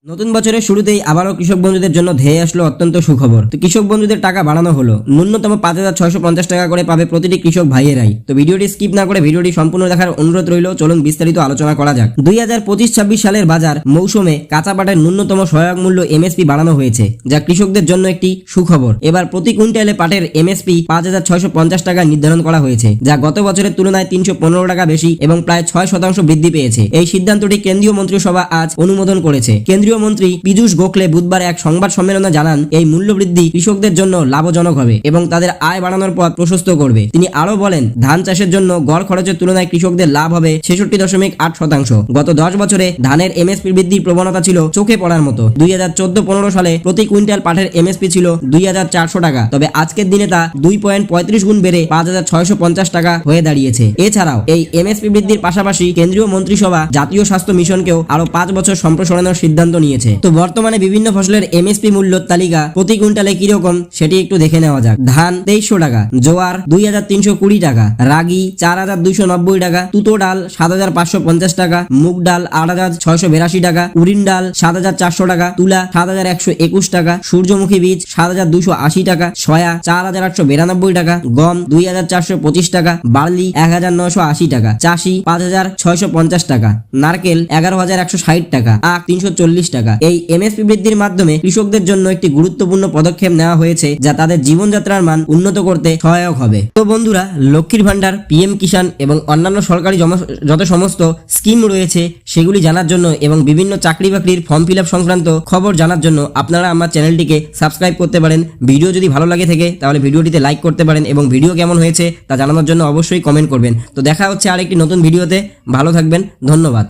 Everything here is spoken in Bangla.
নতুন বছরের শুরুতেই আবারও কৃষক বন্ধুদের জন্য ধেয়ে আসলো অত্যন্ত সুখবর। তো কৃষক বন্ধুদের টাকা বাড়ানো হলো, ন্যূনতম 5,650 টাকা করে পাবে প্রতিটি কৃষক ভাইয়েরাই। তো ভিডিওটি স্কিপ না করে ভিডিওটি সম্পূর্ণ দেখার অনুরোধ রইল। চলুন বিস্তারিত আলোচনা করা যাক। 2025-26 সালের বাজার মৌসুমে কাঁচা পাটের ন্যূনতম সহায়ক মূল্য এমএসপি বাড়ানো হয়েছে, যা কৃষকদের জন্য একটি সুখবর। এবার প্রতি কুইন্টালে পাটের এমএসপি 5,650 টাকা নির্ধারণ করা হয়েছে, যা গত বছরের তুলনায় 315 টাকা বেশি এবং প্রায় 6% বৃদ্ধি পেয়েছে। এই সিদ্ধান্তটি কেন্দ্রীয় মন্ত্রিসভা আজ অনুমোদন করেছে। কেন্দ্রীয় মন্ত্রী পীযূষ গোখলে বুধবার এক সংবাদ সম্মেলনে জানান, এই মূল্য বৃদ্ধি কৃষকদের জন্য লাভজনক হবে এবং তাদের আয় বাড়ানোর পথ প্রশস্ত করবে। তিনি আরো বলেন, ধান চাষের জন্য গড় খরচের তুলনায় কৃষকদের লাভ হবে 66.8%। গত 10 বছরে ধানের এমএসপি বৃদ্ধির প্রবণতা ছিল চোখে পড়ার মতো। 2014-15 সালে প্রতি কুইন্টাল পাটের এমএসপি ছিল 2,400 টাকা, তবে আজকের দিনে তা 2.35 গুণ বেড়ে 5,650 টাকা হয়ে দাঁড়িয়েছে। এছাড়াও এই এমএসপি বৃদ্ধির পাশাপাশি কেন্দ্রীয় মন্ত্রিসভা জাতীয় স্বাস্থ্য মিশনকেও আরো 5 বছর সম্প্রসারণের সিদ্ধান্ত নিয়েছে। তো বর্তমানে বিভিন্ন ফসলের এমএসপি মূল্য তালিকা প্রতি কুইন্টালে কিরকম সেটি একটু দেখে নেওয়া যাক। ধান 2300 টাকা, জোয়ার 2,320 টাকা, রাগি 4,290 টাকা, তুতো ডাল 7,550 টাকা, মুগ ডাল 8,682 টাকা, উড়িন ডাল 7,400 টাকা, তুলা 7,121 টাকা, সূর্যমুখী বীজ 7,280 টাকা, সয়া 4,892 টাকা, গম 2,425 টাকা, বার্লি 1,980 টাকা, চাষি 5,650 টাকা, নারকেল 11,160 টাকা, আখ 340 টাকা। এই এমএসপি বৃদ্ধির মাধ্যমে কৃষকদের জন্য একটি গুরুত্বপূর্ণ পদক্ষেপ নেওয়া হয়েছে, যা তাদের জীবনযাত্রার মান উন্নত করতে সহায়ক হবে। তো বন্ধুরা, লক্ষ্মীর ভান্ডার, পিএম কিষাণ এবং অন্যান্য সরকারি যত সমস্ত স্কিম রয়েছে সেগুলি জানার জন্য এবং বিভিন্ন চাকরি বাকরির ফর্ম ফিল আপ সংক্রান্ত খবর জানার জন্য আপনারা আমার চ্যানেলটিকে সাবস্ক্রাইব করতে পারেন। ভিডিও যদি ভালো লাগে থাকে তাহলে ভিডিওটিতে লাইক করতে পারেন এবং ভিডিও কেমন হয়েছে তা জানানোর জন্য অবশ্যই কমেন্ট করবেন। তো দেখা হচ্ছে আরেকটি নতুন ভিডিওতে। ভালো থাকবেন, ধন্যবাদ।